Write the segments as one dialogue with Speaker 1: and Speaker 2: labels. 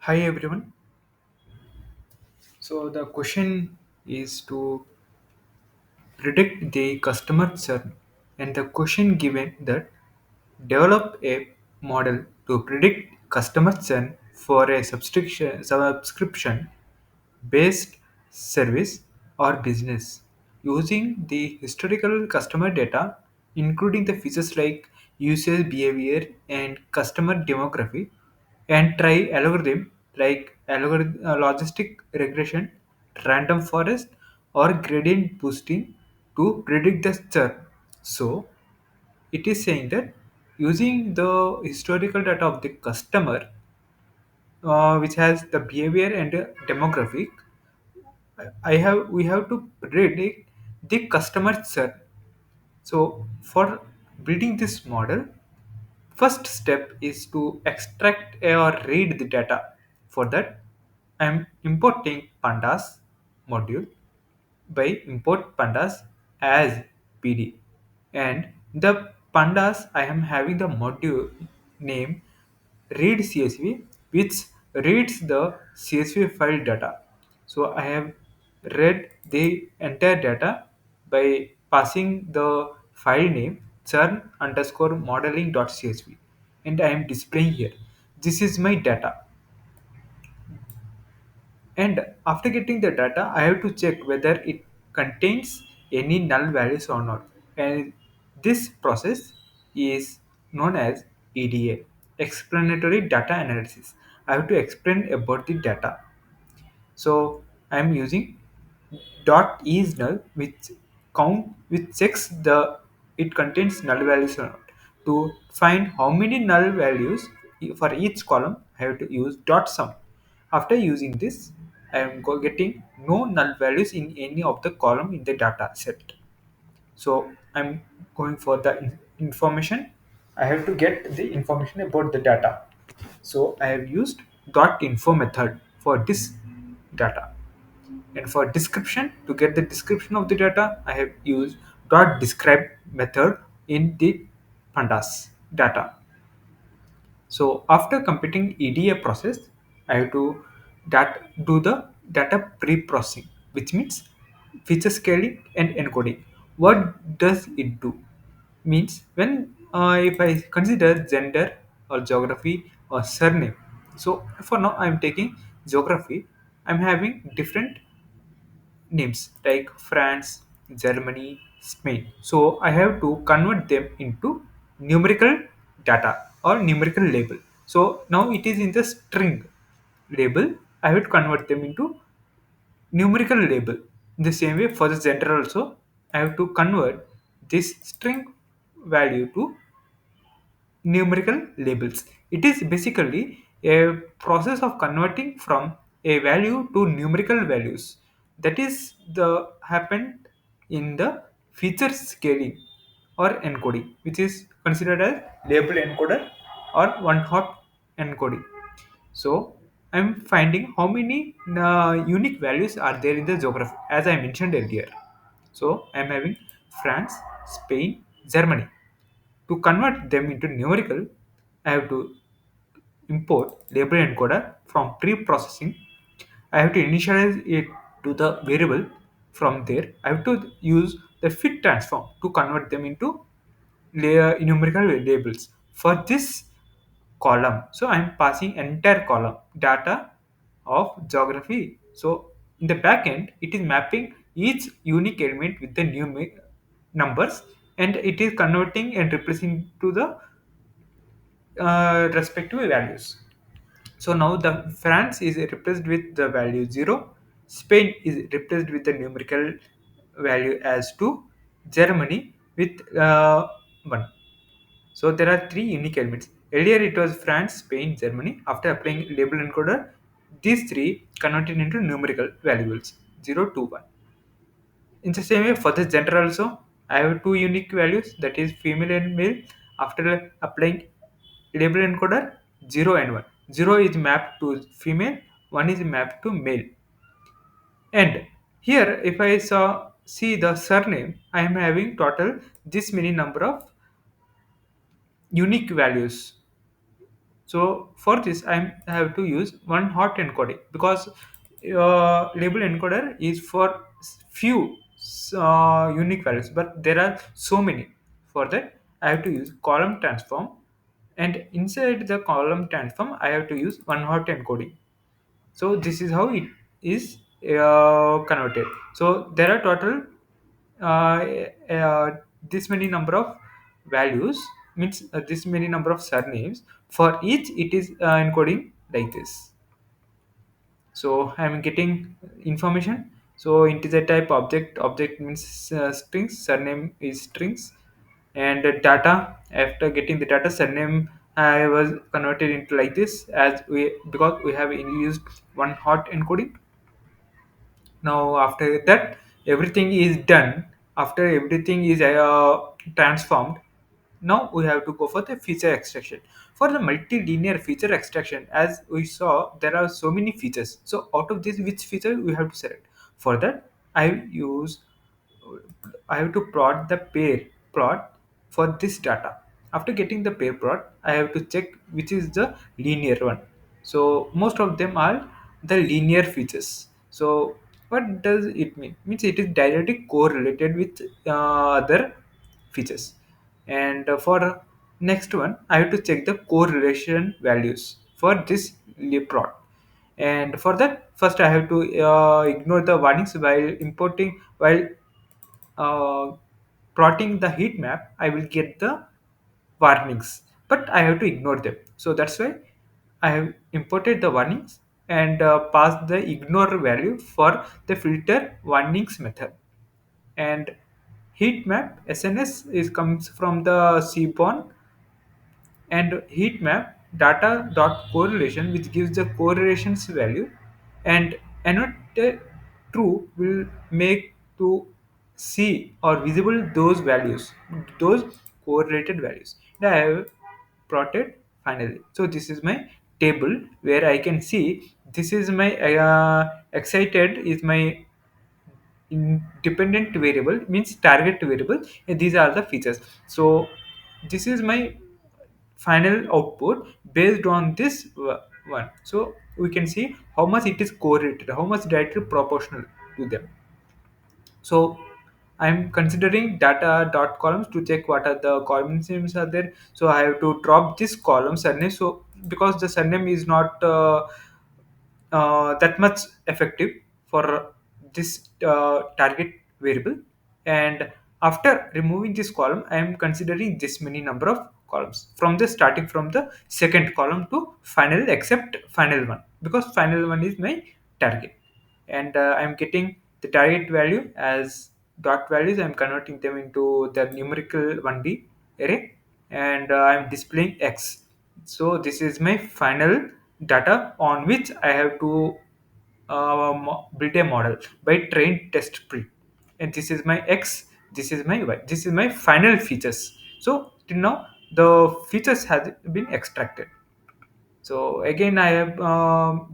Speaker 1: Hi everyone. So the question is to predict the customer churn, and the question given that develop a model to predict customer churn for a subscription based service or business using the historical customer data, including the features like usage behavior and customer demography, and try algorithm like logistic regression, random forest, or gradient boosting to predict the churn. So it is saying that using the historical data of the customer, which has the behavior and demographic, I have we have to predict the customer churn. So for building this model, first step is to extract or read the data. For that, I am importing pandas module by import pandas as PD, and the pandas I am having the module name read CSV, which reads the CSV file data. So I have read the entire data by passing the file name churn underscore modeling.csv, and I am displaying here. This is my data, and after getting the data I have to check whether it contains any null values or not, and this process is known as EDA, explanatory data analysis. I have to explain about the data. So I'm using dot is null, which checks the it contains null values or not. To find how many null values for each column, I have to use dot sum. After using this, I am getting no null values in any of the column in the data set. So I'm going for the information. I have to get the information about the data. So I have used dot info method for this data, and for description, to get the description of the data, I have used dot describe method in the pandas data. So after completing EDA process, I have to do the data pre-processing, which means feature scaling and encoding. What does it do? Means when if I consider gender or geography or surname. So for now I'm taking geography. I'm having different names like France, Germany, Spain. So I have to convert them into numerical data or numerical label. So now it is in the string label. I have to convert them into numerical label. In the same way for the gender also, I have to convert this string value to numerical labels. It is basically a process of converting from a value to numerical values. That is the happened in the feature scaling or encoding, which is considered as label encoder or one hot encoding. So I'm finding how many unique values are there in the geography, as I mentioned earlier. So I'm having France, Spain, Germany. To convert them into numerical, I have to import label encoder from pre-processing. I have to initialize it to the variable. From there, I have to use the fit transform to convert them into numerical labels for this column. So I'm passing entire column data of geography. So in the backend, it is mapping each unique element with the numbers, and it is converting and replacing to the respective values. So now the France is replaced with the value 0, Spain is replaced with the numerical value as 2, Germany with 1. So there are three unique elements. Earlier it was France, Spain, Germany. After applying label encoder, these three converted into numerical variables 0, 2, 1. In the same way, for the gender also, I have two unique values, that is female and male. After applying label encoder, 0 and 1. 0 is mapped to female, 1 is mapped to male. And here, if I see the surname, I am having total this many number of unique values. So for this, I have to use one hot encoding because label encoder is for few unique values, but there are so many. For that, I have to use column transform, and inside the column transform, I have to use one hot encoding. So this is how it is converted. So there are total this many number of values, means this many number of surnames. For each it is encoding like this. So I'm getting information. So integer type object means strings, surname is strings, and data, after getting the data, surname I was converted into like this, as we, because we have used one hot encoding. Now after that everything is done, after everything is transformed, now we have to go for the feature extraction. For the multilinear feature extraction, as we saw, there are so many features. So out of this, which feature we have to select? For that, I have to plot the pair plot for this data. After getting the pair plot, I have to check which is the linear one. So most of them are the linear features. So what does it mean? Means it is directly correlated with other features. And for next one, I have to check the correlation values for this plot. And for that, first I have to ignore the warnings while importing, while uh, plotting the heat map. I will get the warnings, but I have to ignore them. So that's why I have imported the warnings and passed the ignore value for the filter warnings method. And heat map SNS is comes from the seaborne, and heat map data dot correlation, which gives the correlations value, and annotate true will make to see or visible those values, those correlated values. And I have plotted finally. So this is my table where I can see this is my excited is my independent variable, means target variable, and these are the features. So this is my final output based on this one. So we can see how much it is correlated, how much directly proportional to them. So I'm considering data dot columns to check what are the column names are there. So I have to drop this column surname, so because the surname is not that much effective for this target variable. And after removing this column, I am considering this many number of columns from the starting from the second column to final, except final one, because final one is my target. And I'm getting the target value as dot values. I'm converting them into the numerical 1D array, and I'm displaying x. So this is my final data on which I have to build a model by train test pre. And this is my x, this is my y, this is my final features. So till now the features has been extracted. So again, I have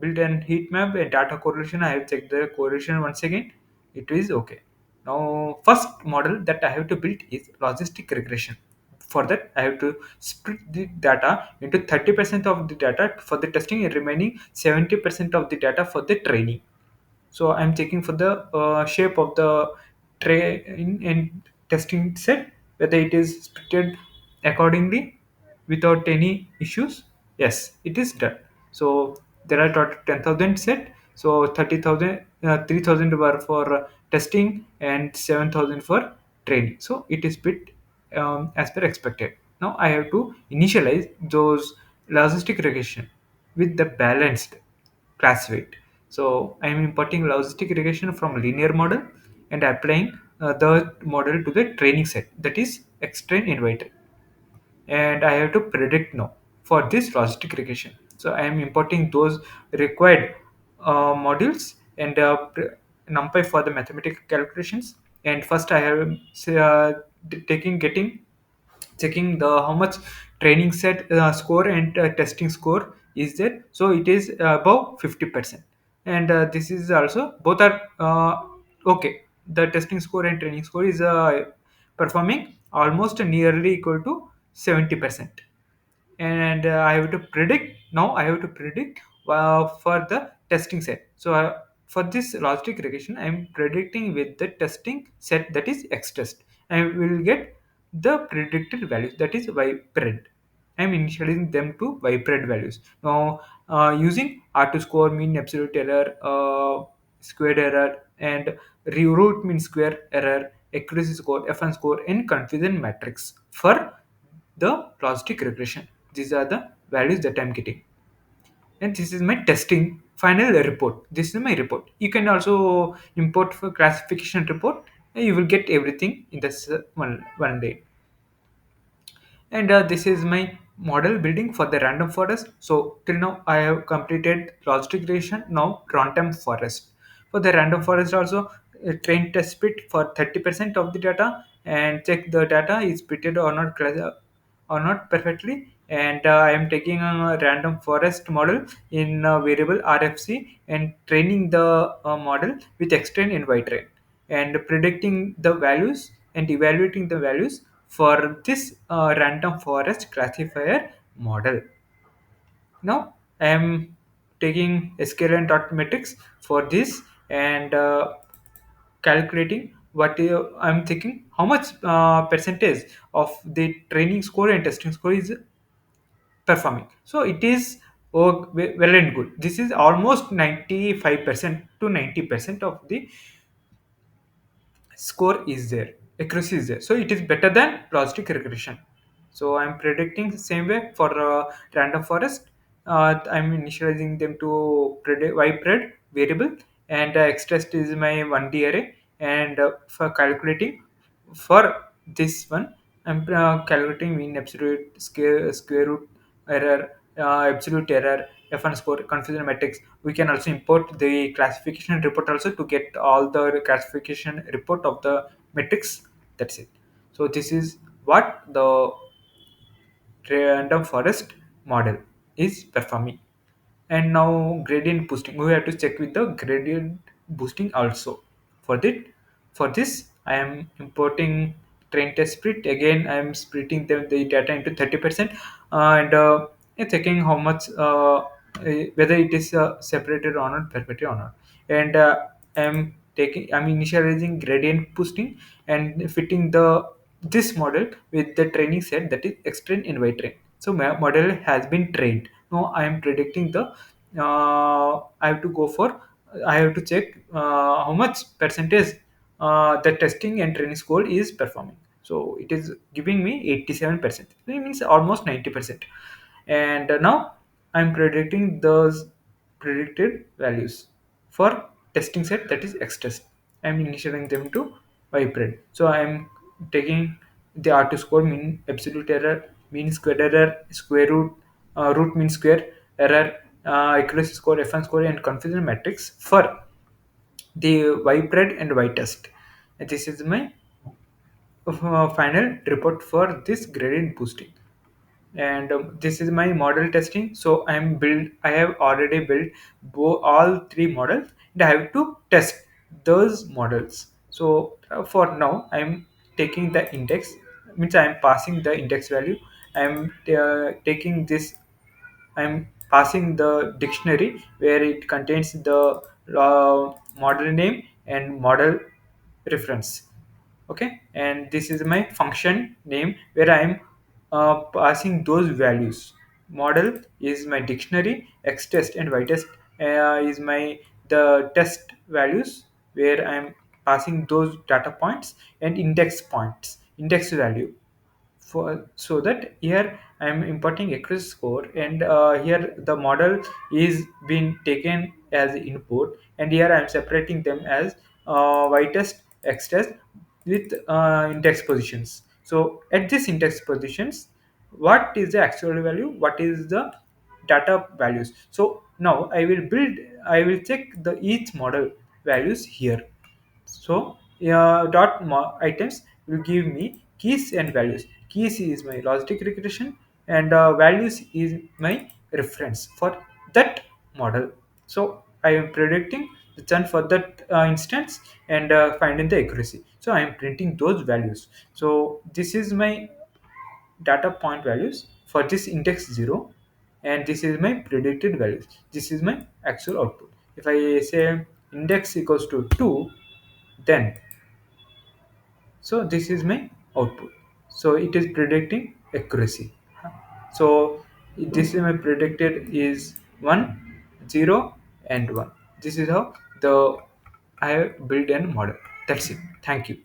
Speaker 1: built an heat map, a data correlation. I have checked the correlation once again. It is okay. Now, first model that I have to build is logistic regression. For that, I have to split the data into 30% of the data for the testing and remaining 70% of the data for the training. So I'm checking for the shape of the tray in testing set, whether it is splitted accordingly without any issues. Yes, it is done. So there are total 10,000 set. So 30,000, 3,000 were for testing and 7,000 for training. So it is split as per expected. Now I have to initialize those logistic regression with the balanced class weight. So I am importing logistic regression from linear model and applying the model to the training set, that is extrain invited. And I have to predict now for this logistic regression. So I am importing those required modules and numpy for the mathematical calculations. And first I have taking getting checking the how much training set score and testing score is there. So it is above 50%, and this is also both are okay. The testing score and training score is performing almost nearly equal to 70%. and I have to predict. Now I have to predict for the testing set. So for this logistic regression, I am predicting with the testing set, that is X test. I will get the predicted values, that is Y pred. I am initializing them to Y pred values. Now using R to score, mean absolute error, squared error, and root mean square error, accuracy score, F1 score, and confusion matrix for the logistic regression. These are the values that I'm getting, and this is my testing final report. This is my report. You can also import for classification report, and you will get everything in this one day. And this is my model building for the random forest. So till now I have completed logistic regression. Now random forest. For the random forest also, train test bit for 30% of the data, and check the data is fitted or not, or not perfectly. And I am taking a random forest model in variable RFC and training the model with extend and Y-train, and predicting the values and evaluating the values for this random forest classifier model. Now I am taking SQL and dot metrics for this, and calculating what I'm thinking how much percentage of the training score and testing score is performing. So it is well and good. This is almost 95% to 90% of the score is there, accuracy is there, so it is better than logistic regression. So I'm predicting the same way for random forest. I'm initializing them to predict y pred variable, and x test is my 1D array. And for calculating for this one, I'm calculating mean absolute square root error, absolute error, F1 score, confusion matrix. We can also import the classification report also to get all the classification report of the metrics. That's it. So this is what the random forest model is performing. And now gradient boosting, we have to check with the gradient boosting also. For this I am importing train test split. Again I am splitting the data into 30%, and checking how much whether it is separated or not, perfectly or not. And I'm initializing gradient boosting and fitting the this model with the training set, that is extrain and y train. So my model has been trained. Now I am predicting the I have to go for, I have to check how much percentage the testing and training score is performing. So it is giving me 87%. It means almost 90%. And now I'm predicting those predicted values for testing set, that is X test. I'm initializing them to YPRED. So I'm taking the R to score, mean absolute error, mean square error, square root, root mean square error, accuracy score, F1 score, and confusion matrix for the YPRED and Y test. And this is my final report for this gradient boosting. And this is my model testing. So I have already built all three models, and I have to test those models. So for now I'm taking the index, means I'm passing the index value. I'm taking this, I'm passing the dictionary where it contains the model name and model reference. Okay, and this is my function name where I am passing those values. Model is my dictionary, x test and y test is my the test values where I am passing those data points, and index points, index value, for so that here I am importing accuracy score, and here the model is being taken as input, and here I am separating them as y test, x test with index positions. So at this index positions, what is the actual value, what is the data values. So now I will check the each model values here. So items will give me keys and values. Keys is my logistic regression, and values is my reference for that model. So I am predicting the churn for that instance, and finding the accuracy. So I am printing those values. So this is my data point values for this index 0, and this is my predicted values. This is my actual output. If I say index equals to 2, then so this is my output. So it is predicting accuracy. So this is my predicted is 1, 0, and 1. This is how the I have built a model. That's it. Thank you.